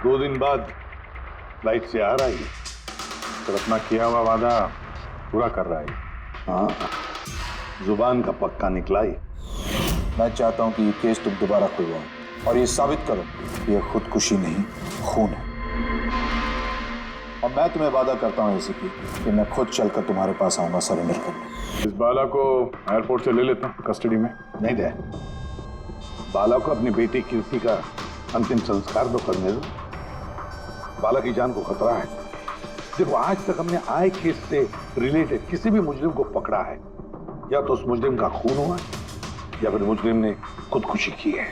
2 दिन बाद फ्लाइट से आ रहा है तो अपना किया हुआ वादा पूरा कर रहा है। हाँ, जुबान का पक्का निकला ही। मैं चाहता हूं कि ये केस तुम दोबारा खुलवाओ और ये साबित करो कि ये खुदकुशी नहीं खून है। और मैं तुम्हें वादा करता हूं एसीपी कि मैं खुद चलकर तुम्हारे पास आऊंगा सरेंडर करने। इस बाला को एयरपोर्ट से ले लेता हूँ कस्टडी में। नहीं दे, बाला को अपनी बेटी कीर्ति का अंतिम संस्कार तो करने दो। बाला की जान को खतरा है। देखो, आज तक हमने आए केस से रिलेटेड किसी भी मुजरिम को पकड़ा है, या तो उस मुजरिम का खून हुआ है या फिर मुजरिम ने खुदकुशी की है।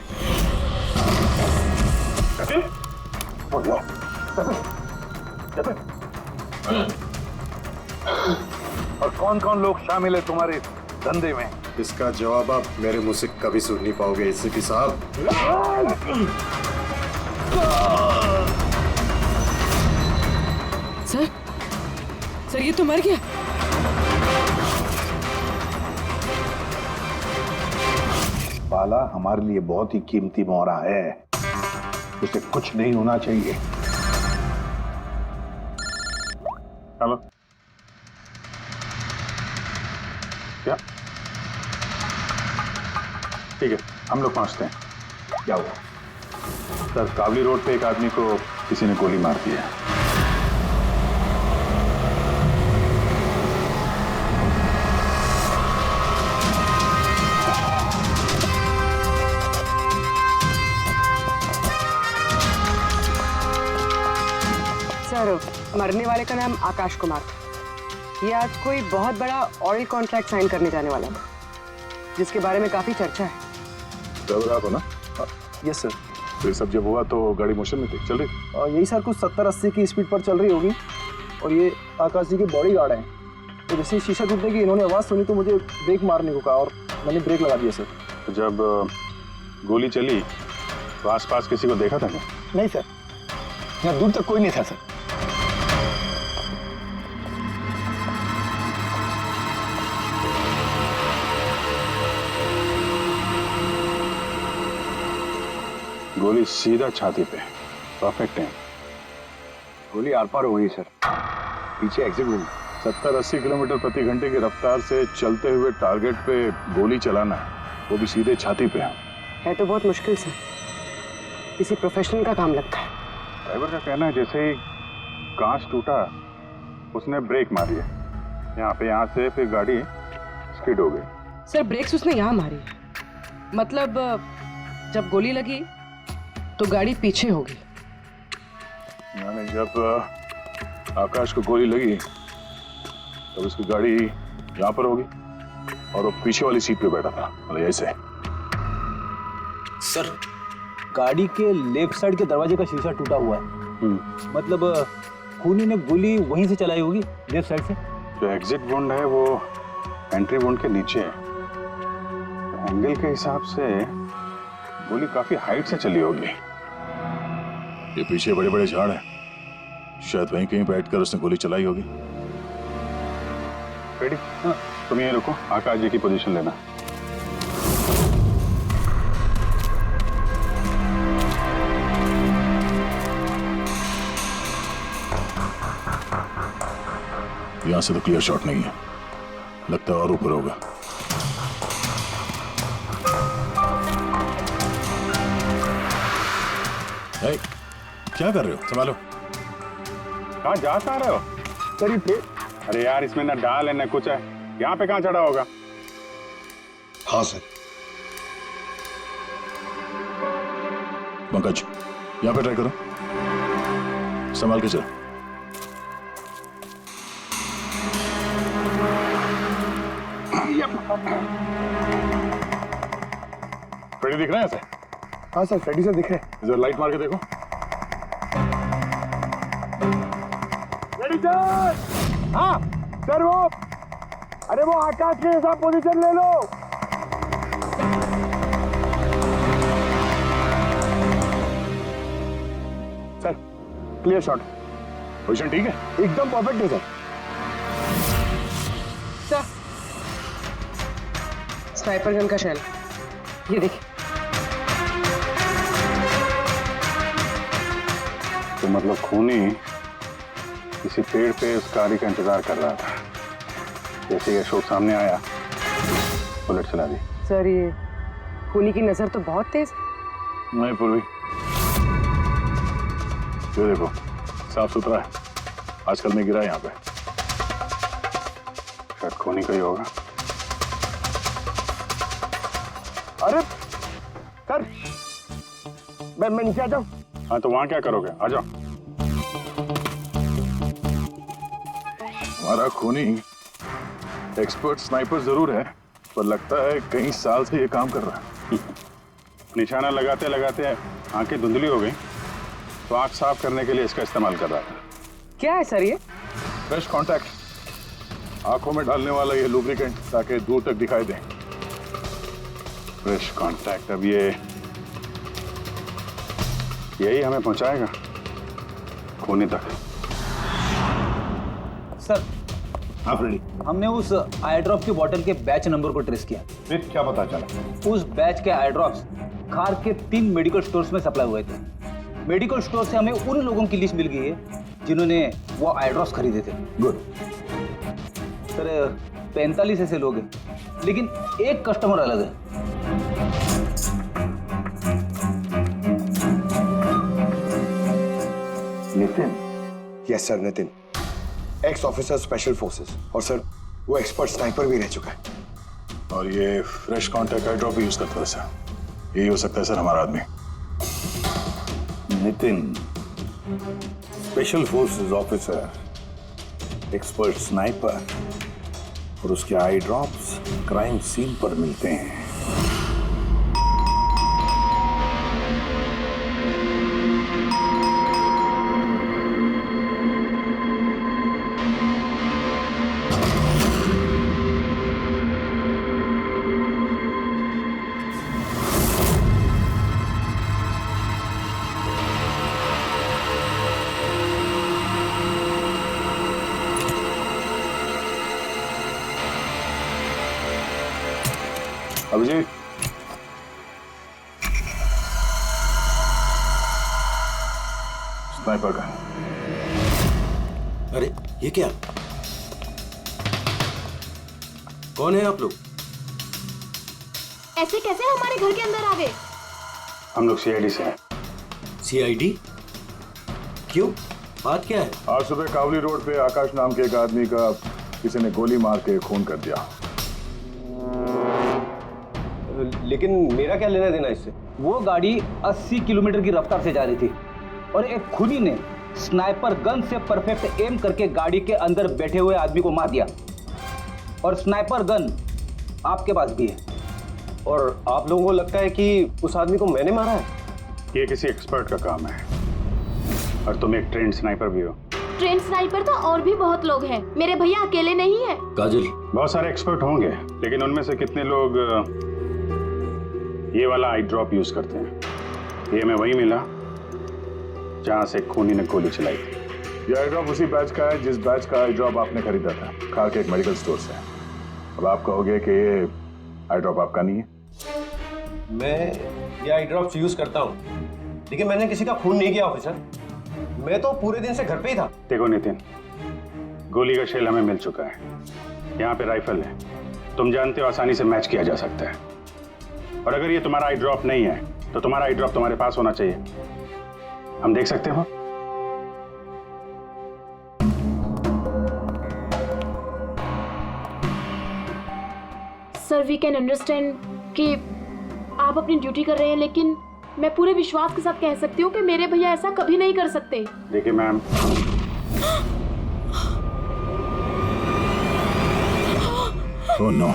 और कौन कौन लोग शामिल है तुम्हारे धंधे में? इसका जवाब आप मेरे मुंह से कभी सुन नहीं पाओगे एसीपी साहब। सर ये तो मर गया। बाला हमारे लिए बहुत ही कीमती मोहरा है, उसे कुछ नहीं होना चाहिए। हेलो, क्या? ठीक है, हम लोग पहुंचते हैं। क्या हुआ? सर, काबली रोड पे एक आदमी को किसी ने गोली मार दी है। सर, मरने वाले का नाम आकाश कुमार था। ये आज कोई बहुत बड़ा ऑयल कॉन्ट्रैक्ट साइन करने जाने वाला था, जिसके बारे में काफी चर्चा है। ड्राइवर आप हो ना? Yes sir. तो ये सब जब हुआ तो गाड़ी मोशन में थी, चल रही थी? यही सर कुछ 70-80 की स्पीड पर चल रही होगी। और ये आकाश जी के बॉडी गार्ड हैं। तो जैसे शीशा टूटने की इन्होंने आवाज़ सुनी तो मुझे ब्रेक मारने को कहा और मैंने ब्रेक लगा दिया सर। तो जब गोली चली तो आसपास किसी को देखा था क्या? नहीं सर, यहाँ दूर तक कोई नहीं था सर। गोली सीधा छाती पे, परफेक्ट है। गोली आर पार हो गई सर, पीछे एग्जिट हुई। 70-80 किलोमीटर प्रति घंटे की रफ्तार से चलते हुए टारगेट पे गोली चलाना, वो भी सीधे छाती पे है तो बहुत मुश्किल सर, किसी प्रोफेशनल का काम लगता है। ड्राइवर का कहना है जैसे ही कांच टूटा उसने ब्रेक मारी है यहाँ से, फिर गाड़ी स्किड हो गई। सर, ब्रेक्स उसने यहाँ मारी, मतलब जब गोली लगी तो गाड़ी पीछे होगी। मैंने जब आकाश को गोली लगी तब उसकी गाड़ी यहाँ पर होगी और वो पीछे वाली सीट पे बैठा था, मतलब ऐसे। सर, गाड़ी के लेफ्ट साइड के दरवाजे का शीशा टूटा हुआ है। मतलब खूनी ने गोली वहीं से चलाई होगी, लेफ्ट साइड से। जो एग्जिट वुंड है वो एंट्री वुंड के नीचे है। एंगल के हिसाब से गोली काफी हाइट से चली होगी। ये पीछे बड़े बड़े झाड़ हैं, शायद वहीं कहीं बैठकर उसने गोली चलाई होगी। रेडी? हाँ, तुम यहीं रुको, आकाश जी की पोजीशन लेना। यहां से तो क्लियर शॉट नहीं है, लगता है और ऊपर होगा। क्या कर रहे हो? संभालो। कहाँ जा रहे हो? अरे यार, इसमें ना डाल है ना कुछ है, यहाँ पे कहाँ चढ़ा होगा? हाँ सर। पंकज, यहाँ पे ट्राई करो, संभाल के चलो। फ्रेडी दिख रहे हैं ऐसे? हाँ सर, फ्रेडी सर दिख रहे हैं। इधर लाइट मार के देखो। हाँ सर, वो आकाश के साथ पोजीशन ले लो। Sir, clear shot. पोजीशन ठीक है? एकदम परफेक्ट है सर। सर, स्नाइपर गन का शेल, ये देखिए। तो मतलब खूनी किसी पेड़ पे उस कारी का इंतजार कर रहा था। जैसे ही अशोक सामने आया, बुलेट चला दी। सर ये खूनी की नजर तो बहुत तेज है। नहीं पूर्वी, ये देखो साफ सुथरा है। आजकल मैं गिरा यहाँ पे, शायद खूनी का ही होगा। अरे सर, मैं नीचे आ जाऊं? हाँ तो वहां क्या करोगे, आ जाओ। हमारा खूनी एक्सपर्ट स्नाइपर जरूर है, पर लगता है कई साल से ये काम कर रहा है। निशाना लगाते लगाते आंखें धुंधली हो गई, तो आंख साफ करने के लिए इसका इस्तेमाल कर रहा था। क्या है सर ये? फ्रेश कांटेक्ट, आंखों में डालने वाला ये लुब्रिकेंट, ताकि दूर तक दिखाई दे। फ्रेश कांटेक्ट, अब ये यही हमें पहुंचाएगा खूनी तक। सर हाँ फ्रेडी, हमने उस आई ड्रॉप की बोतल के बैच नंबर को ट्रेस किया। फिर क्या पता चला? उस बैच के आई ड्रॉप्स खार के 3 मेडिकल स्टोर्स में सप्लाई हुए थे। मेडिकल स्टोर से हमें उन लोगों की लिस्ट मिल गई है जिन्होंने वो आई ड्रॉप्स खरीदे थे। गुड। सर 45 ऐसे लोग हैं, लेकिन एक कस्टमर अलग है। Nitin? Yes sir, Nitin, x officer special forces, और सर वो एक्सपर्ट स्नाइपर भी रह चुका है। और ये फ्रेश कांटेक्ट आई ड्रॉप यूज करता है सर। यही हो सकता है सर हमारा आदमी। Nitin special forces officer, expert sniper, और उसके आई ड्रॉप्स क्राइम सीन पर मिलते हैं। अभिजीत, स्नाइपर का। अरे ये क्या? कौन है आप लोग? ऐसे कैसे हमारे घर के अंदर आ गए? हम लोग सीआईडी से हैं। सीआईडी? क्यों, बात क्या है? आज सुबह कावली रोड पे आकाश नाम के एक आदमी का किसी ने गोली मार के खून कर दिया। लेकिन मेरा क्या लेना देना इससे? वो गाड़ी 80 किलोमीटर की रफ्तार से जा रही थी और एक खूनी ने स्नाइपर गन से परफेक्ट एम करके गाड़ी के अंदर बैठे हुए आदमी को मार दिया। और स्नाइपर गन आपके पास भी है। और आप लोगों को लगता है कि उस आदमी को मैंने मारा है? ये किसी एक्सपर्ट का काम है, और तुम एक ट्रेंड स्नाइपर भी हो। ट्रेन स्नाइपर तो और भी बहुत लोग हैं, मेरे भैया अकेले नहीं है। काजल, बहुत सारे एक्सपर्ट होंगे, लेकिन उनमें से कितने लोग ये वाला आई ड्रॉप यूज करते हैं? ये हमें वही मिला जहां से खूनी ने गोली चलाई थी। ये आई ड्रॉप उसी बैच का है जिस बैच का आई ड्रॉप आपने खरीदा था खार के एक मेडिकल स्टोर से। अब आप कहोगे कि ये आई ड्रॉप आपका नहीं है। मैं ये आई ड्रॉप्स यूज करता हूँ, लेकिन मैंने किसी का खून नहीं किया ऑफिसर। मैं तो पूरे दिन से घर पे ही था। देखो नितिन, गोली का शेल हमें मिल चुका है, यहाँ पे राइफल है, तुम जानते हो आसानी से मैच किया जा सकता है। और अगर ये तुम्हारा आई ड्रॉप नहीं है तो तुम्हारा आई ड्रॉप तुम्हारे पास होना चाहिए। हम देख सकते हो? सर वी कैन अंडरस्टैंड कि आप अपनी ड्यूटी कर रहे हैं, लेकिन मैं पूरे विश्वास के साथ कह सकती हूँ कि मेरे भैया ऐसा कभी नहीं कर सकते। देखिए मैम, ओह नो,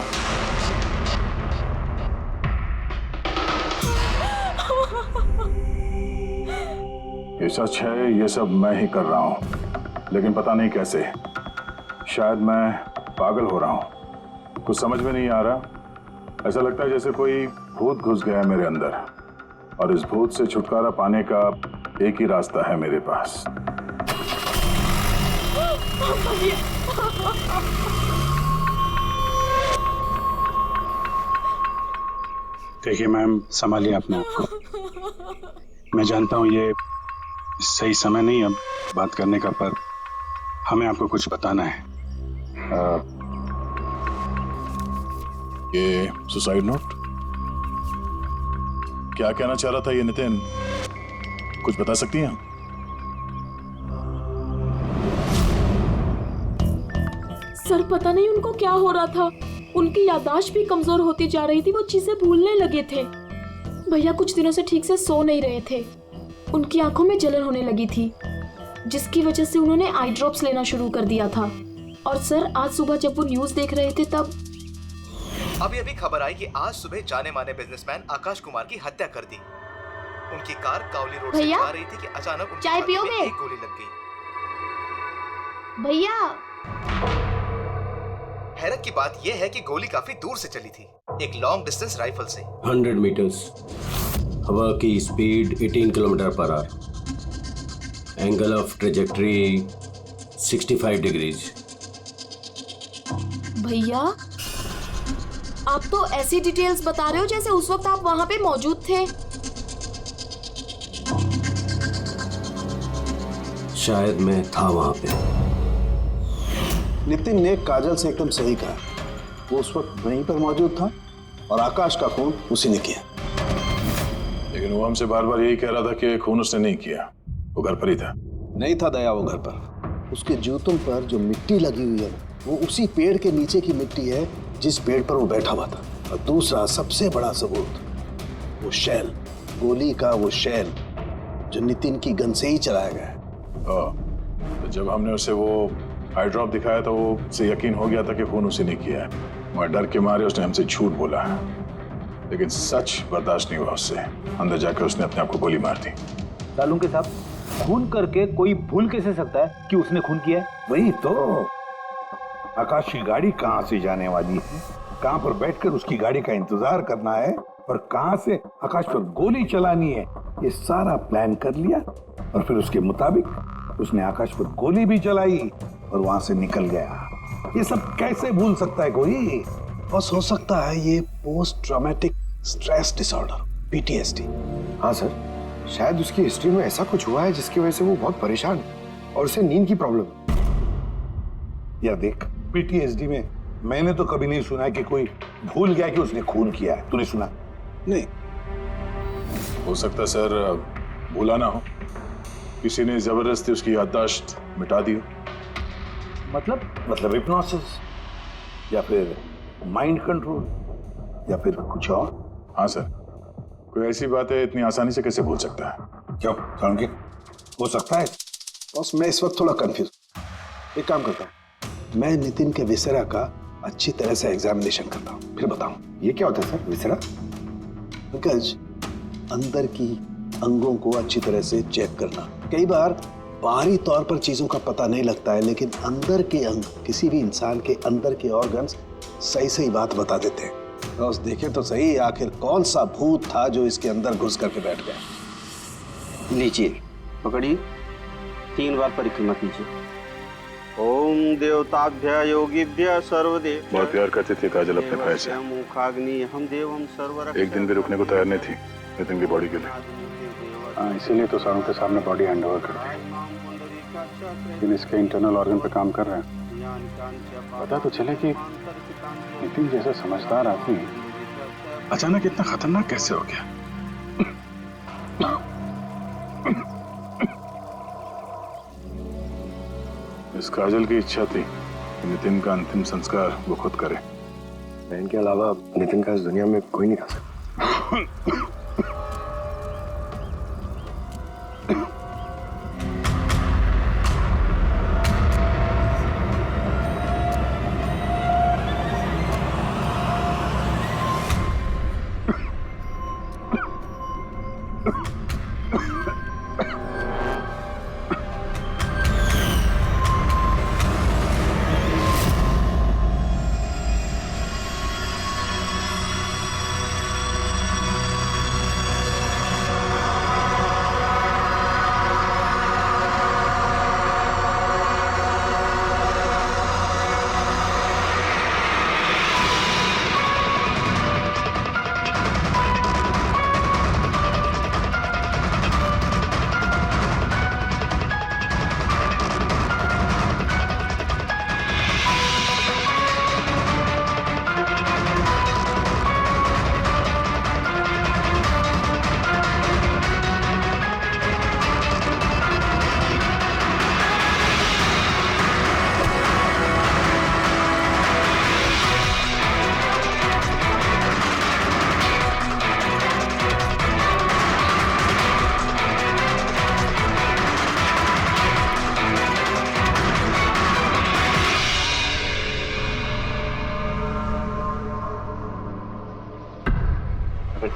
ये सच है, ये सब मैं ही कर रहा हूं, लेकिन पता नहीं कैसे। शायद मैं पागल हो रहा हूं, कुछ समझ में नहीं आ रहा। ऐसा लगता है जैसे कोई भूत घुस गया है मेरे अंदर, और इस भूत से छुटकारा पाने का एक ही रास्ता है मेरे पास। देखिए मैम, संभालिए अपने आप को। मैं जानता हूँ ये सही समय नहीं अब बात करने का, पर हमें आपको कुछ बताना है। ये सुसाइड नोट क्या कहना चाह रहा था ये नितिन, कुछ बता सकती हैं? सर पता नहीं उनको क्या हो रहा था, उनकी याददाश्त भी कमजोर होती जा रही थी, वो चीजें भूलने लगे थे। भैया कुछ दिनों से ठीक से सो नहीं रहे थे, उनकी आंखों में जलन होने लगी थी, जिसकी वजह से उन्होंने आई ड्रॉप्स लेना शुरू कर दिया था। और सर आज सुबह जब वो न्यूज देख रहे थे तब अभी खबर आई कि आज सुबह जाने माने बिजनेसमैन आकाश कुमार की हत्या कर दी। उनकी कार कावली रोड से जा रही थी कि अचानक उनकी चाय छाती में पियोगे? एक गोली लग गई। भैया हैरत की बात यह है कि गोली काफी दूर से चली थी, एक लॉन्ग डिस्टेंस राइफल से। 100 मीटर्स, हवा की speed 18 kilometre per hour, angle of trajectory 65 degrees. भैया आप तो ऐसी डिटेल्स बता रहे हो जैसे उस वक्त आप वहां पे मौजूद थे। शायद मैं था वहां पे। नितिन ने काजल से एकदम सही कहा, वो उस वक्त वहीं पर मौजूद था और आकाश का खून उसी ने किया। लेकिन वो हमसे बार बार यही कह रहा था कि खून उसने नहीं किया, वो घर पर ही था। नहीं था दया वो घर पर, उसके जूतों पर जो मिट्टी लगी हुई है वो उसी पेड़ के नीचे की मिट्टी है जिस पेड़ पर वो बैठा हुआ था। और दूसरा सबसे बड़ा सबूत, वो शैल, गोली का वो शैल जो नितिन की गन से ही चलाया गया है। तो जब हमने उसे वो आई ड्रॉप दिखाया तो वो उसे यकीन हो गया था कि खून उसी ने किया है, मगर डर के मारे उसने हमसे झूठ बोला है। लेकिन सच बर्दाश्त नहीं हुआ उससे, अंदर जाकर उसने अपने आप को गोली मार दी। सालुंके साहब, खून करके कोई भूल कैसे सकता है कि उसने खून किया है? वही तो, आकाश की गाड़ी कहाँ से जाने वाली है, कहाँ पर बैठकर उसकी गाड़ी का इंतजार करना है और कहाँ से आकाश पर गोली चलानी है, ये सारा प्लान कर लिया। और फिर उसके मुताबिक उसने आकाश पर गोली भी चलाई और वहां से निकल गया। ये सब कैसे भूल सकता है कोई? बस हो सकता है ये post traumatic stress disorder, PTSD। हाँ सर, शायद उसकी हिस्ट्री में ऐसा कुछ हुआ है जिसकी वजह से वो बहुत परेशान है और उसे नींद की प्रॉब्लम है। या देख, PTSD में मैंने तो कभी नहीं सुना कि कोई भूल गया कि उसने खून किया है। तूने सुना? नहीं। हो सकता सर भूला ना हो, किसी ने जबरदस्ती उसकी याददाश्त मिटा दी हो। मतलब हिप्नोसिस या फिर माइंड कंट्रोल या फिर कुछ और। हाँ सर, कोई ऐसी बात है इतनी आसानी से कैसे भूल सकता है? क्यों सालुंके, हो सकता है? बस मैं इस वक्त थोड़ा कंफ्यूज। एक काम करता हूँ, मैं नितिन के विसेरा का अच्छी तरह से एग्जामिनेशन करता हूँ, फिर बताऊँ। ये क्या होता है सर, विसेरा? पंकज, अंदर की अंगों को अच्छी तरह से चेक करना। कई बार बाहरी तौर पर चीजों का पता नहीं लगता है, लेकिन अंदर के अंग, किसी भी इंसान के अंदर के ऑर्गन्स सही सही बात बता देते हैं। रोज देखे तो सही, आखिर कौन सा भूत था जो इसके अंदर घुस करके बैठ गया। लीजिए, पकड़िए, 3 बार परिक्रमा कीजिए। ओम देवताभ्य योगिभ्य सर्वदेव। बहुत प्यार करती थी काजल अपने भाई से। मुखाग्नि हम देवम सर्वरक्षक। एक दिन भी रुकने को तैयार नहीं थी नितिन की बॉडी के लिए। इसीलिए तो सारों के सामने बॉडी हैंड ओवर कर दी, लेकिन इसके इंटरनल ऑर्गन पे काम कर रहे हैं। पता तो चले कि नितिन जैसा समझदार आदमी अचानक इतना खतरनाक कैसे हो गया। इस काजल की इच्छा थी कि नितिन का अंतिम संस्कार वो खुद करे। बहन के अलावा नितिन का इस दुनिया में कोई नहीं कर सकता।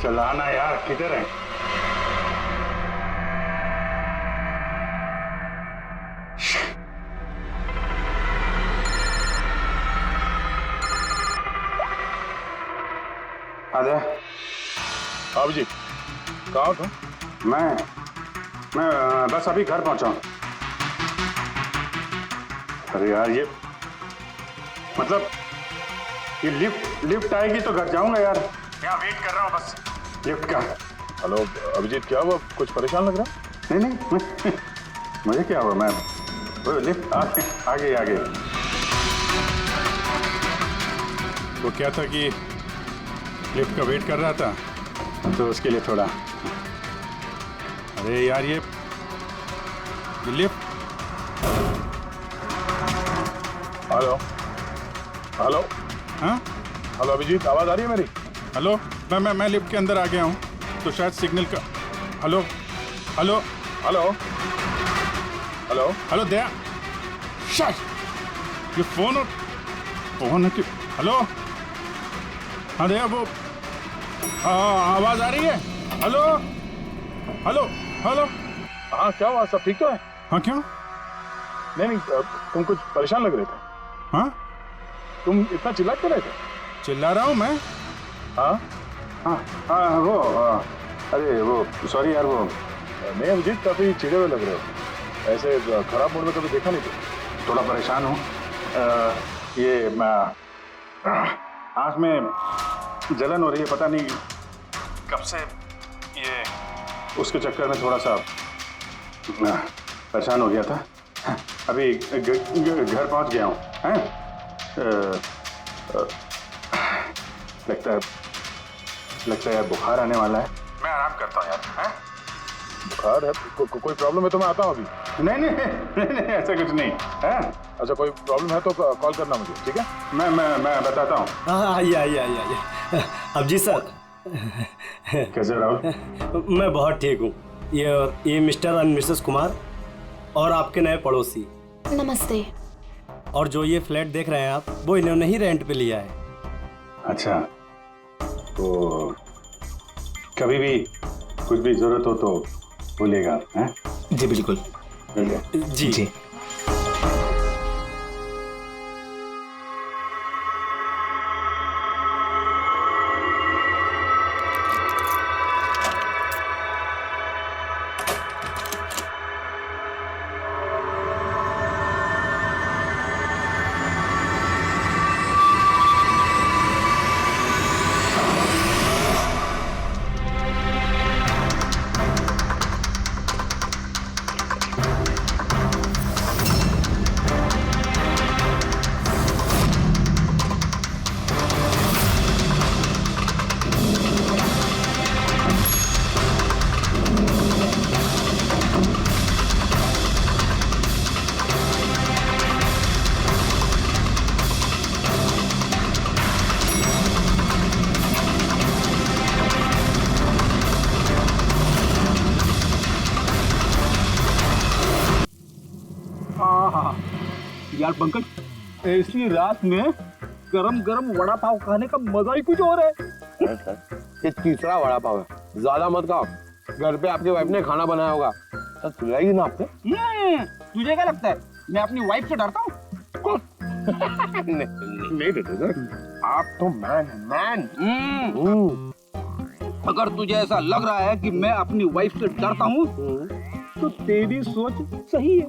चलाना यार, किधर है? आजा। आप जी कहाँ था? मैं बस अभी घर पहुंचा हूं। अरे यार ये मतलब ये लिफ्ट आएगी तो घर जाऊंगा यार। यहाँ वेट कर रहा हूँ बस लिफ्ट का। हेलो अभिजीत, क्या हुआ? कुछ परेशान लग रहा? नहीं मुझे क्या हुआ, मैं वो लिफ्ट आ गई। तो क्या था कि लिफ्ट का वेट कर रहा था तो उसके लिए थोड़ा। अरे यार ये लिफ्ट। हेलो हेलो हाँ हेलो अभिजीत, आवाज आ रही है मेरी? हेलो, मैं लिफ्ट के अंदर आ गया हूँ तो शायद सिग्नल का। Hello hello hello hello hello Daya, शायद ये फोन है कि। हेलो हाँ दया, वो आवाज आ रही है? Hello hello hello. हाँ क्या हुआ? सब ठीक तो है? हाँ क्यों? नहीं तुम कुछ परेशान लग रहे थे। हाँ तुम इतना चिल्ला क्यों रहे थे? चिल्ला रहा हूँ मैं? हाँ वो अरे वो सॉरी यार, वो नहीं अभिजीत, काफी चिड़े हुए लग रहे हो। ऐसे खराब मूड में कभी देखा नहीं था। थोड़ा परेशान हूँ। ये आँख में जलन हो रही है, पता नहीं कब से। ये उसके चक्कर में थोड़ा सा परेशान हो गया था। अभी घर पहुँच गया हूँ। लगता है यार बुखार आने वाला है। मैं आराम करता हूँ यार। बुखार है? कोई प्रॉब्लम है तो मैं आता हूँ अभी। नहीं ऐसा कुछ नहीं है। अच्छा कोई प्रॉब्लम है तो कॉल करना मुझे, ठीक है? मैं बताता हूँ। आइए। अब जी सर। कैसे राहुल? मैं बहुत ठीक हूँ। ये मिस्टर एंड मिसेस कुमार और आपके नए पड़ोसी। नमस्ते। और जो ये फ्लैट देख रहे हैं आप, वो इन्होंने ही रेंट पे लिया है। अच्छा, तो कभी भी कुछ भी जरूरत हो तो बोलिएगा। हैं? जी बिल्कुल। जी। यार पंकज, ऐसी रात में गरम गरम वड़ा पाव खाने का मजा ही कुछ और है। ये तीसरा वड़ा पाव है, ज्यादा मत खाओ। घर पे आपकी वाइफ ने खाना बनाया होगा, तो खिलाएगी ना आपको। तुझे क्या लगता है मैं अपनी वाइफ से डरता हूँ? नहीं बेटे सर, आप तो मैन। अगर तुझे ऐसा लग रहा है कि मैं अपनी वाइफ से डरता हूँ तो तेरी सोच सही है।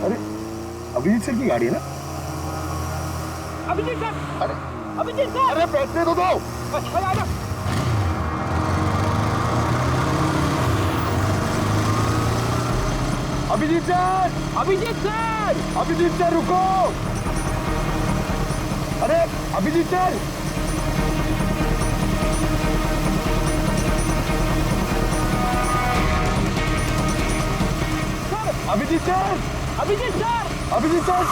अरे अभिजीत सर की गाड़ी है ना? अभिजीत सर, अरे पैसे तो दो। अभिजीत सर रुको। अरे अभिजीत सर, अभिजीत सर।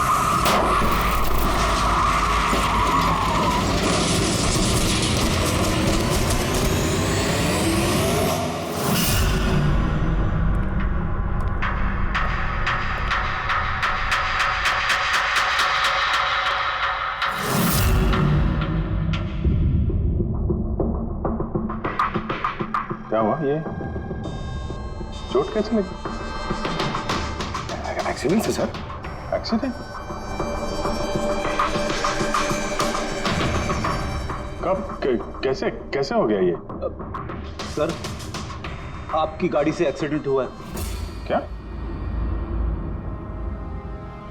क्या हुआ? ये चोट कैसे लगी? एक्सीडेंट है सर। एक्सीडेंट? कब? कैसे कैसे हो गया ये? सर, आपकी गाड़ी से एक्सीडेंट हुआ है। क्या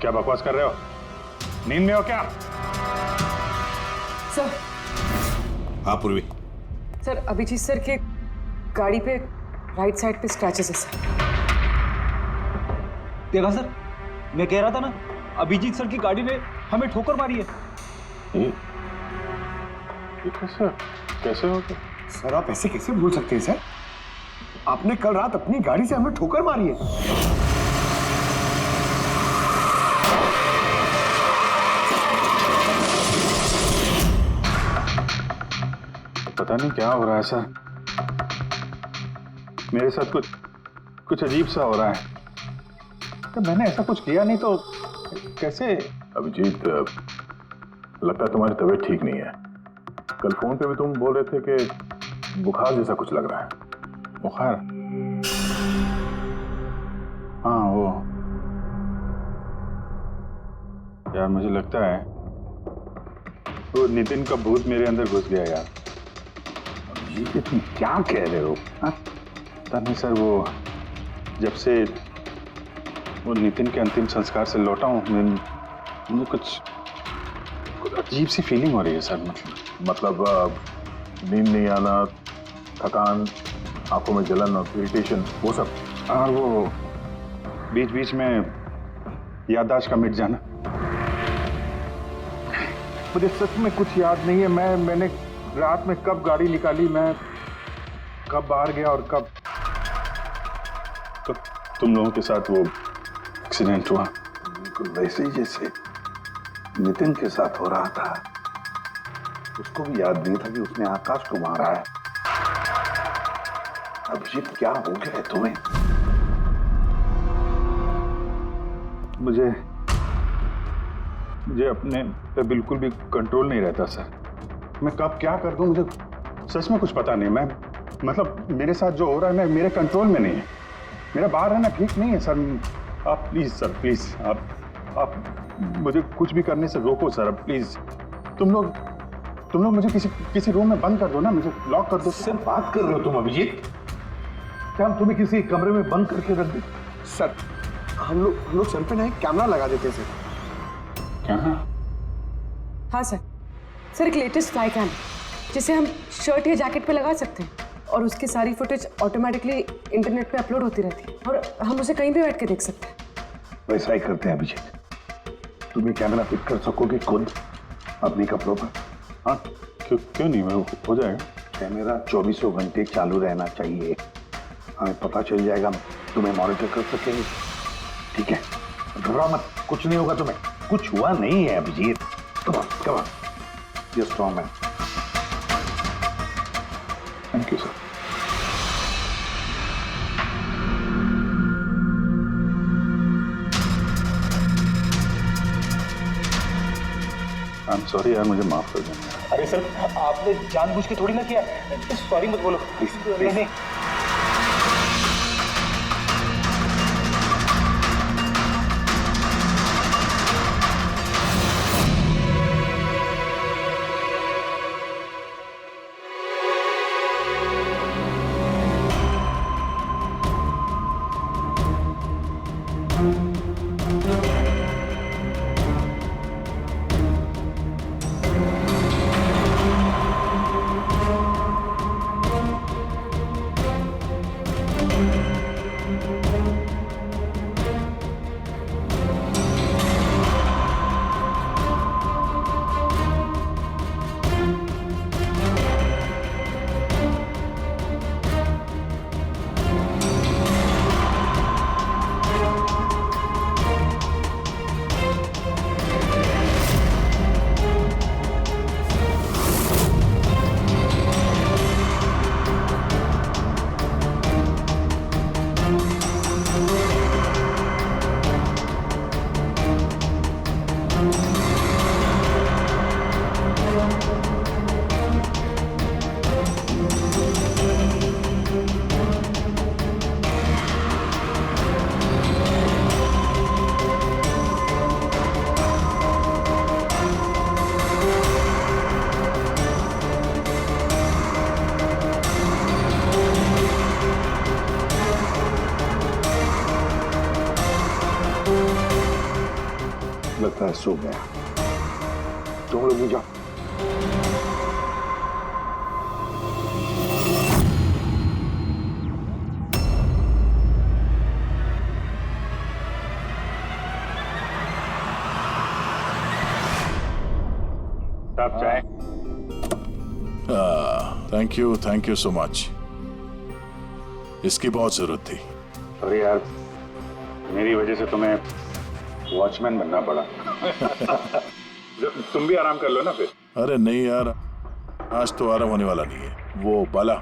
क्या बकवास कर रहे हो? नींद में हो क्या? सर। हाँ पूर्वी। सर, अभिजीत सर के गाड़ी पे राइट साइड पे स्क्रैचेस है सर। देखा सर, मैं कह रहा था ना, अभिजीत सर की गाड़ी ने हमें ठोकर मारी है। ये कैसे कैसे हो गया? सर आप ऐसे कैसे बोल सकते हैं सर? आपने कल रात अपनी गाड़ी से हमें ठोकर मारी है। पता नहीं क्या हो रहा है सर, मेरे साथ कुछ अजीब सा हो रहा है। तो मैंने ऐसा कुछ किया नहीं तो कैसे? अभिजीत, लगता है तुम्हारी तबीयत ठीक नहीं है। कल फोन पे भी तुम बोल रहे थे कि बुखार जैसा कुछ लग रहा है। बुखार? हाँ वो यार, मुझे लगता है वो नितिन का भूत मेरे अंदर घुस गया यार। ये तुम क्या कह रहे हो? पता नहीं सर, वो जब से वो नितिन के अंतिम संस्कार से लौटा हूँ, मुझे कुछ अजीब सी फीलिंग हो रही है सर। मतलब नींद नहीं आना, थकान, आंखों में जलन और इरिटेशन, वो सब? और वो बीच बीच में याददाश्त का मिट जाना। मुझे सच में कुछ याद नहीं है। मैंने रात में कब गाड़ी निकाली, मैं कब बाहर गया और कब तुम लोगों के साथ वो एक्सीडेंट हुआ। बिल्कुल वैसे ही जैसे नितिन के साथ हो रहा था। उसको भी याद नहीं था कि उसने आकाश को मारा है। अभिजीत, क्या हो गया है तुम्हें? मुझे अपने पे बिल्कुल भी कंट्रोल नहीं रहता सर। मैं कब क्या कर दूं, मुझे सच में कुछ पता नहीं। मैं मतलब मेरे साथ जो हो रहा है मैं मेरे कंट्रोल में नहीं है। मेरा बाहर रहना ठीक नहीं है सर। आप प्लीज सर, प्लीज आप मुझे कुछ भी करने से रोको सर, प्लीज। तुम लोग मुझे किसी रूम में बंद कर दो ना, मुझे लॉक कर दो। सर बात कर रहे हो तुम अभिजीत? क्या हम तुम्हें किसी कमरे में बंद करके रख दे? सर हम लोग सर पे ना एक कैमरा लगा देते हैं सर। क्या? हाँ सर। सर, एक लेटेस्ट फ्लाई कैम जिसे हम शर्ट या जैकेट पे लगा सकते हैं और उसकी सारी फुटेज ऑटोमेटिकली इंटरनेट पे अपलोड होती रहती है और हम उसे कहीं भी बैठ के देख सकते हैं। वैसा ही करते हैं अभिजीत। तुम ये कैमरा फिट कर सकोगे खुद अपने कपड़ों पर? हाँ, क्यों नहीं, मैं हो जाएगा। कैमरा 24 घंटे चालू रहना चाहिए। हमें पता चल जाएगा, तुम्हें मॉनिटर कर सकेंगे। ठीक है, घबराओ मत, कुछ नहीं होगा तुम्हें। कुछ हुआ नहीं है Abhijeet. Come on, you strong man. Thank you sir. I am sorry यार, मुझे माफ कर देना। अरे सर, आपने जानबूझ के थोड़ी ना किया। सॉरी मत बोलो प्लीज। नहीं। लगता है सो गया। तुम लोग भी जाओ। साहब चाय। Thank you so much. इसकी बहुत जरूरत थी। अरे यार, मेरी वजह से तुम्हें वॉचमैन बनना पड़ा। तुम भी आराम कर लो ना फिर। अरे नहीं यार, आज तो आराम होने वाला नहीं है। वो बाला,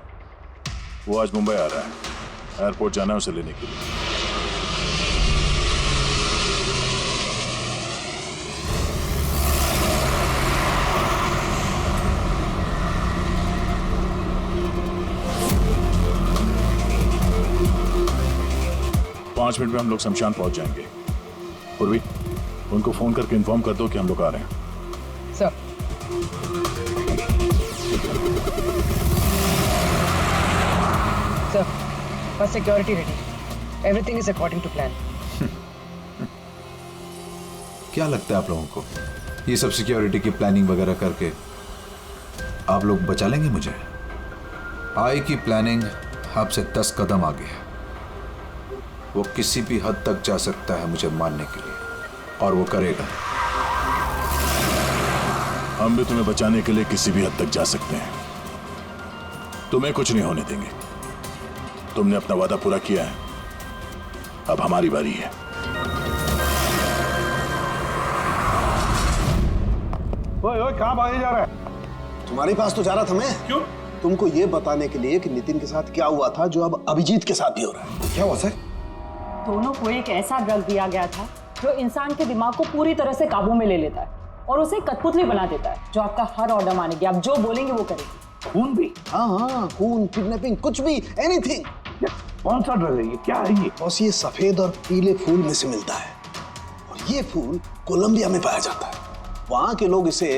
वो आज मुंबई आ रहा है, एयरपोर्ट जाना है उसे लेने के लिए। 5 मिनट में हम लोग शमशान पहुंच जाएंगे। पूर्वी, उनको फोन करके इन्फॉर्म कर दो कि हम लोग आ रहे हैं। सर। सर, बस security ready. Everything is according to plan. क्या लगता है आप लोगों को, ये सब सिक्योरिटी की प्लानिंग वगैरह करके आप लोग बचा लेंगे मुझे? आई की प्लानिंग आपसे 10 कदम आगे है। वो किसी भी हद तक जा सकता है मुझे मारने के लिए, और वो करेगा। हम भी तुम्हें बचाने के लिए किसी भी हद तक जा सकते हैं। तुम्हें कुछ नहीं होने देंगे। तुमने अपना वादा पूरा किया है, अब हमारी बारी है। ओए कहाँ भागे जा रहा है? तुम्हारे पास तो जा रहा था मैं। क्यों? तुमको ये बताने के लिए कि नितिन के साथ क्या हुआ था, जो अब अभिजीत के साथ भी हो रहा है। क्या हुआ सर? दोनों को एक ऐसा ड्रग दिया गया था जो इंसान के दिमाग को पूरी तरह से काबू में ले लेता है और उसे कठपुतली बना देता है, जो आपका हर ऑर्डर मानेगी। आप जो बोलेंगे वो करेगी। खून भी? हाँ, खून, किडनैपिंग, कुछ भी, एनीथिंग। कौन सा ड्रग है ये? क्या है ये? बॉस, ये सफेद और पीले फूल में से मिलता है, और ये फूल कोलंबिया में पाया जाता है। वहाँ के लोग इसे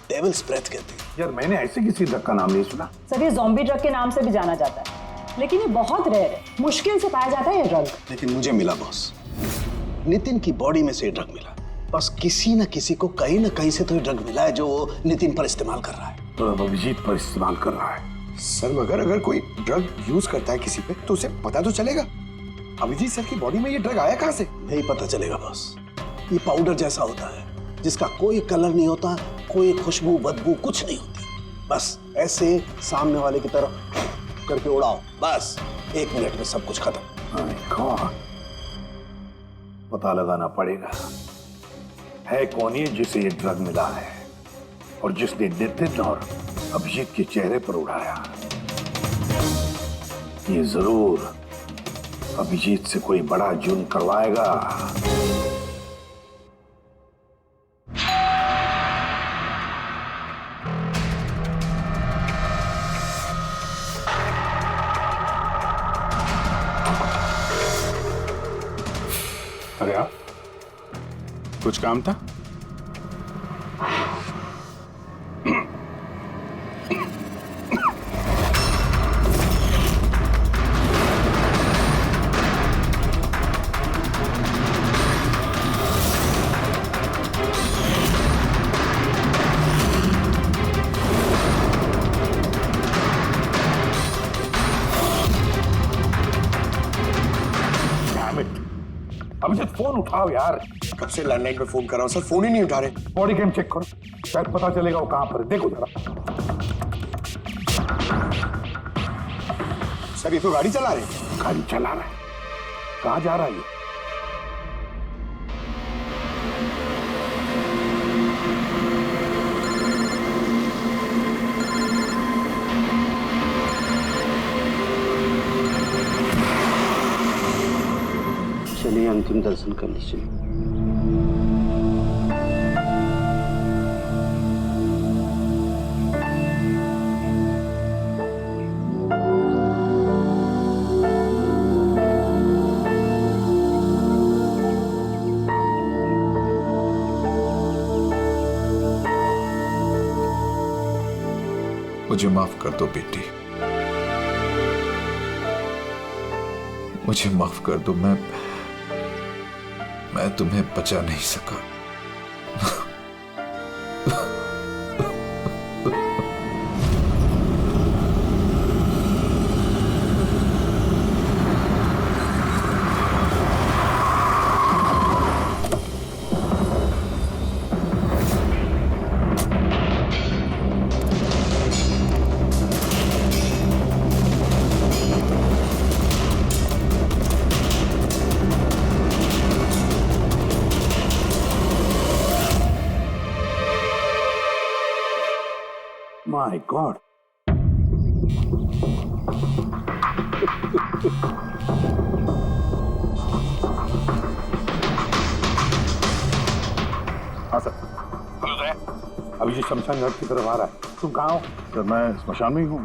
डेविल्स ब्रेथ कहते हैं। यार, मैंने ऐसे किसी ड्रग का नाम नहीं सुना। सर, ये ज़ॉम्बी ड्रग के नाम से भी जाना जाता है, लेकिन ये बहुत रेयर है, मुश्किल से पाया जाता है ये ड्रग। लेकिन मुझे मिला बॉस, नितिन की बॉडी में से ये ड्रग मिला। बस किसी न किसी को कहीं ना कहीं से तो ये ड्रग मिला है जो वो नितिन पर इस्तेमाल कर रहा है। तो अभिजीत पर इस्तेमाल कर रहा है। सर, मगर अगर कोई ड्रग यूज करता है किसी पे तो उसे पता तो चलेगा। अभिजीत सर की बॉडी में ये ड्रग आया कहाँ से? नहीं पता चलेगा बॉस। ये पाउडर जैसा होता है, जिसका कोई कलर नहीं होता, कोई खुशबू बदबू कुछ नहीं होती। बस ऐसे सामने वाले की तरफ करके उड़ाओ, बस 1 मिनट में सब कुछ खत्म। पता लगाना पड़ेगा है कौन ये जिसे ये ड्रग मिला है और जिसने नितिन और अभिजीत के चेहरे पर उड़ाया। ये जरूर अभिजीत से कोई बड़ा जुर्म करवाएगा। अरे आप, कुछ काम था? अभिजीत, फोन उठाओ यार। कब से लैंडलाइन पे फोन कर रहा हूँ सर, फोन ही नहीं उठा रहे। बॉडी कैम चेक करो, शायद पता चलेगा वो कहां पर है। देखो जरा। सर, ये तो गाड़ी चला रहे हैं। गाड़ी चला रहा है? कहां जा रहा है ये? चलिए अंतिम दर्शन कर लीजिए। मुझे माफ कर दो बेटी, मुझे माफ कर दो। मैं तुम्हें बचा नहीं सका। My God. हाँ सर। Hello sir. अभिजीत शमशान घाट की तरफ आ रहा है। तुम कहाँ हो? सर मैं स्मशान में ही हूँ।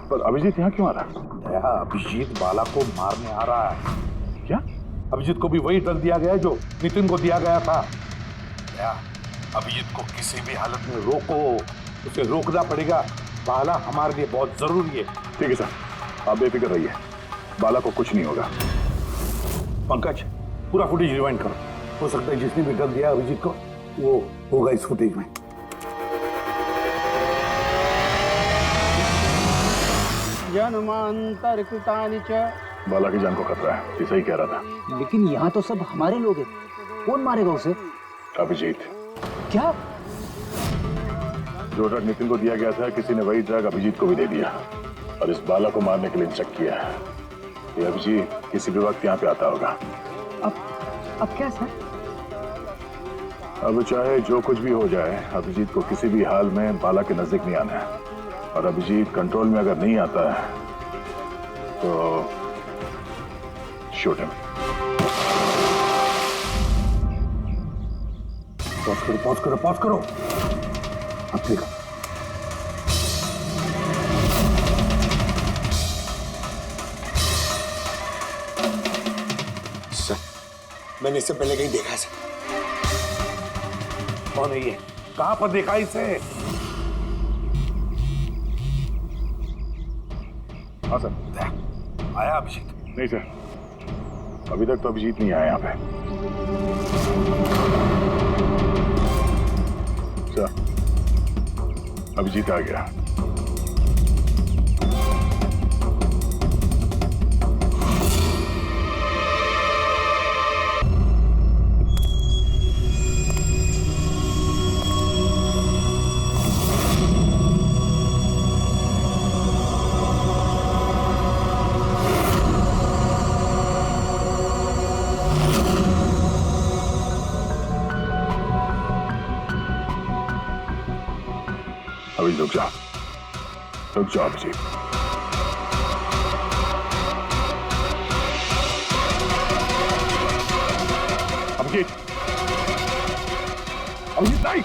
पर अभिजीत यहाँ क्यों आ रहा है? दया, अभिजीत बाला को मारने आ रहा है। क्या? अभिजीत को भी वही ड्रग दिया गया है जो नितिन को दिया गया था। दया, अभिजीत को किसी भी हालत में रोको, उसे रोकना पड़ेगा। बाला हमारे लिए बहुत जरूरी है। ठीक है सर, आप बेफिक्र रहिए, बाला को कुछ नहीं होगा। पंकज, पूरा फुटेज रिवाइंड करो। हो सकता है जिसने भी ड्रग दिया अभिजीत को वो होगा इस फुटेज में। जन्मांतरकृतानि च। बाला की जान को खतरा है, ये सही कह रहा था। लेकिन यहाँ तो सब हमारे लोग हैं, कौन मारेगा उसे? अभिजीत। क्या? जो ड्रग नितिन को दिया गया था, किसी ने वही ड्रग अभिजीत को भी दे दिया और इस बाला को मारने के लिए इंस्ट्रक्ट किया है। ये अभिजीत किसी भी वक्त यहाँ पे आता होगा। अब क्या सर? अब चाहे जो कुछ भी हो जाए, अभिजीत को किसी भी हाल में बाला के नजदीक नहीं आना है। और अभिजीत कंट्रोल में अगर नहीं आता है तो शूट हिम। पॉज करो। अब देखो। सर, मैंने इससे पहले कहीं देखा सर। कौन है ये? कहां पर देखा इसे? हाँ सर। आया अभिजीत? नहीं सर, अभी तक तो अभिजीत नहीं आया यहाँ पे। सर, अभिजीत आ गया। अभी रुक जाओ अभिजीत। अभिजीत नहीं।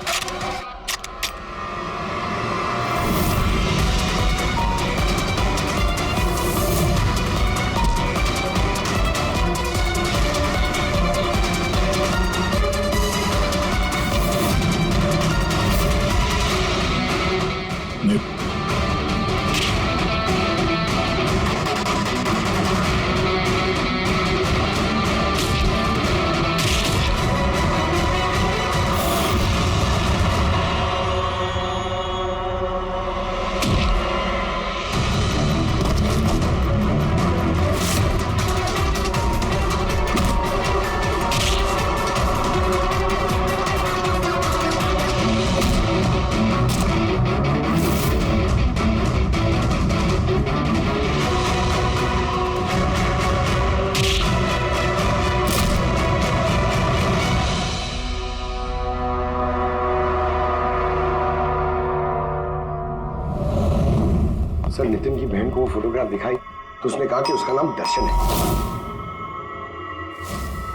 सर, नितिन की बहन को वो फोटोग्राफ दिखाई तो उसने कहा कि उसका नाम दर्शन है।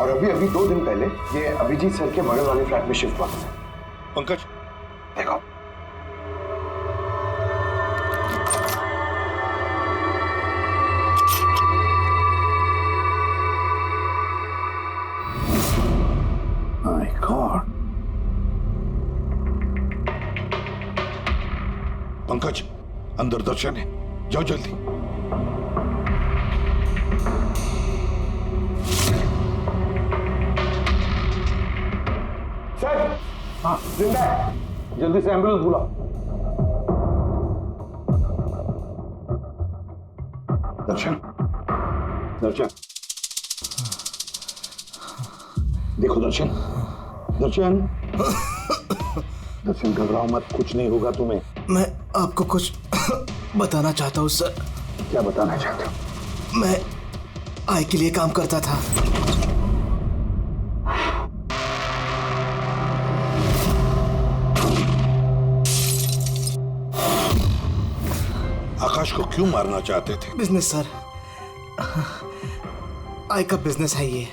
और अभी 2 दिन पहले ये अभिजीत सर के बगल वाले फ्लैट में शिफ्ट हुआ था। पंकज, देखो। My God. पंकज, अंदर दर्शन है, जाओ जल्दी। सर, हाँ जिंदा है, जल्दी से एम्बुलेंस बुलाओ। दर्शन, देखो दर्शन, दर्शन घबराओ मत, कुछ नहीं होगा तुम्हें। मैं आपको कुछ बताना चाहता हूँ सर। क्या बताना चाहते हो? मैं आई के लिए काम करता था। आकाश को क्यों मारना चाहते थे? बिजनेस सर, आय का बिजनेस है ये।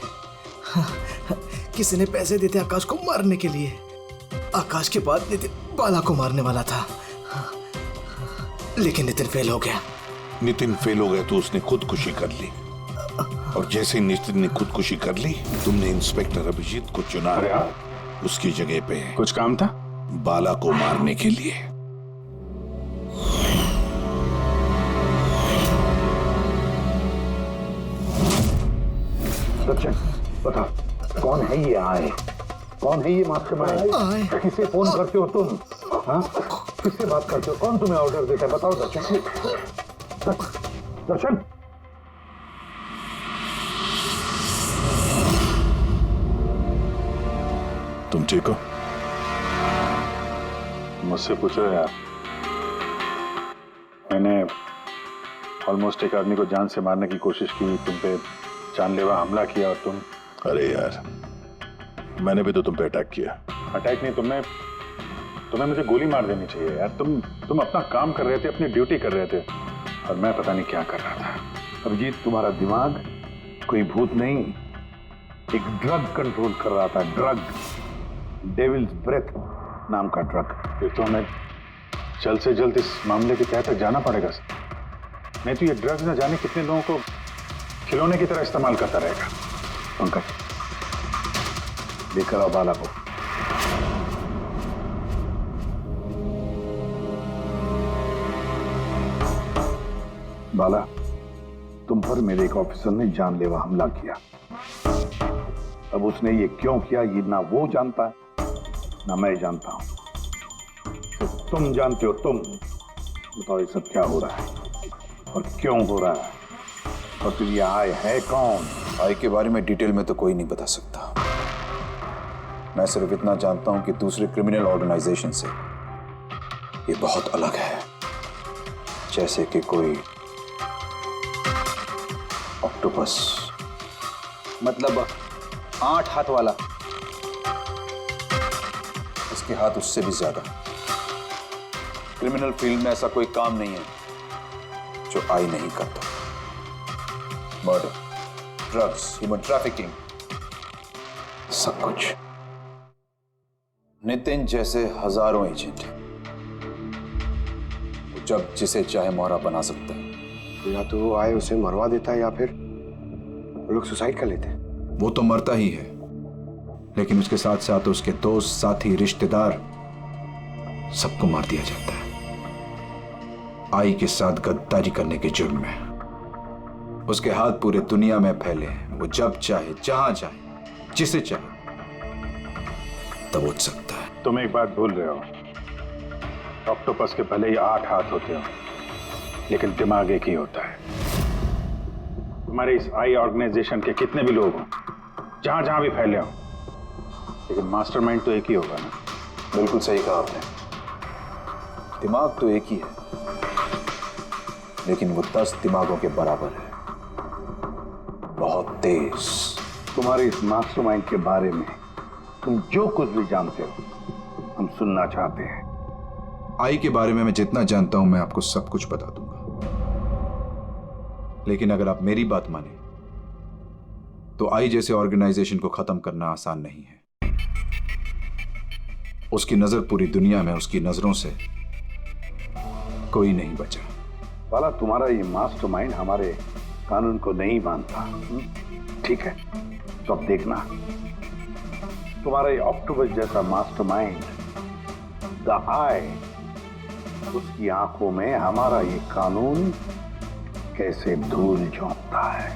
किसी ने पैसे देते आकाश को मारने के लिए। आकाश के बाद नितिन बाला को मारने वाला था, लेकिन नितिन फेल हो गया। नितिन फेल हो गया तो उसने खुदकुशी कर ली, और जैसे ही नितिन ने खुदकुशी कर ली, तुमने इंस्पेक्टर अभिजीत को चुना उसकी जगह पे। कुछ काम था? बाला को मारने के लिए। सचिन, बता कौन है ये आए? कौन है ये मास्टरमाइंड? किसे फोन करते हो तुम? हाँ, किससे बात करते हो? कौन तुम्हें ऑर्डर देता है? बताओ दर्शन। दर्शन, तुम ठीक हो? मुझसे पूछो यार। मैंने ऑलमोस्ट एक आदमी को जान से मारने की कोशिश की, तुम पे जानलेवा हमला किया, और तुम। अरे यार, मैंने भी तो तुम पे अटैक किया। अटैक नहीं, तुम्हें मुझे गोली मार देनी चाहिए यार। तुम अपना काम कर रहे थे, अपनी ड्यूटी कर रहे थे, और मैं पता नहीं क्या कर रहा था। अभिजीत, तुम्हारा दिमाग कोई भूत नहीं, एक ड्रग कंट्रोल कर रहा था। ड्रग, डेविल्स ब्रेथ नाम का ड्रग। फिर तो हमें जल्द से जल्द इस मामले के तहत जाना पड़ेगा। नहीं तो ये ड्रग्स न जाने कितने लोगों को खिलौने की तरह इस्तेमाल करता रहेगा। पंकज, लेकर आओ बाला को। बाला, तुम पर मेरे एक ऑफिसर ने जानलेवा हमला किया। अब उसने ये क्यों किया, ये ना वो जानता है ना मैं जानता हूं। तो तुम जानते हो। तुम बताओ ये सब क्या हो रहा है और क्यों हो रहा है, और फिर ये आय है कौन? आय के बारे में डिटेल में तो कोई नहीं बता सकता। मैं सिर्फ इतना जानता हूं कि दूसरे क्रिमिनल ऑर्गेनाइजेशन से ये बहुत अलग है, जैसे कि कोई ऑक्टोपस। मतलब 8 हाथ वाला। इसके हाथ उससे भी ज्यादा। क्रिमिनल फील्ड में ऐसा कोई काम नहीं है जो आई नहीं करता। मर्डर, ड्रग्स, ह्यूमन ट्रैफिकिंग, सब कुछ। नितिन जैसे हजारों एजेंट हैं, जब जिसे चाहे मोहरा बना सकता है। या तो आए उसे मरवा देता है, या फिर लोग सुसाइड कर लेते हैं। वो तो मरता ही है, लेकिन उसके साथ साथ उसके दोस्त, साथी, रिश्तेदार, सबको मार दिया जाता है। आई के साथ गद्दारी करने के जुर्म में उसके हाथ पूरे दुनिया में फैले हैं। वो जब चाहे, जहां चाहे, जिसे चाहे दबोच सकता है। तुम एक बात भूल रहे हो, ऑक्टोपस के भले ही 8 हाथ होते हो, लेकिन दिमाग एक ही होता है। तुम्हारे इस आई ऑर्गेनाइजेशन के कितने भी लोग हों, जहां जहां भी फैले हो, लेकिन मास्टरमाइंड तो एक ही होगा ना। बिल्कुल सही कहा आपने। दिमाग तो एक ही है, लेकिन वो 10 दिमागों के बराबर है, बहुत तेज। तुम्हारे इस मास्टरमाइंड के बारे में तुम जो कुछ भी जानते हो, हम सुनना चाहते हैं। आई के बारे में मैं जितना जानता हूं, मैं आपको सब कुछ बता दूंगा। लेकिन अगर आप मेरी बात माने तो आई जैसे ऑर्गेनाइजेशन को खत्म करना आसान नहीं है। उसकी नजर पूरी दुनिया में, उसकी नजरों से कोई नहीं बचा। बाला, तुम्हारा ये मास्टरमाइंड हमारे कानून को नहीं मानता। ठीक है, तो अब देखना, तुम्हारा ये ऑक्टोपस जैसा मास्टरमाइंड, द आई, उसकी आंखों में हमारा ये कानून कैसे धूल झोंकता है।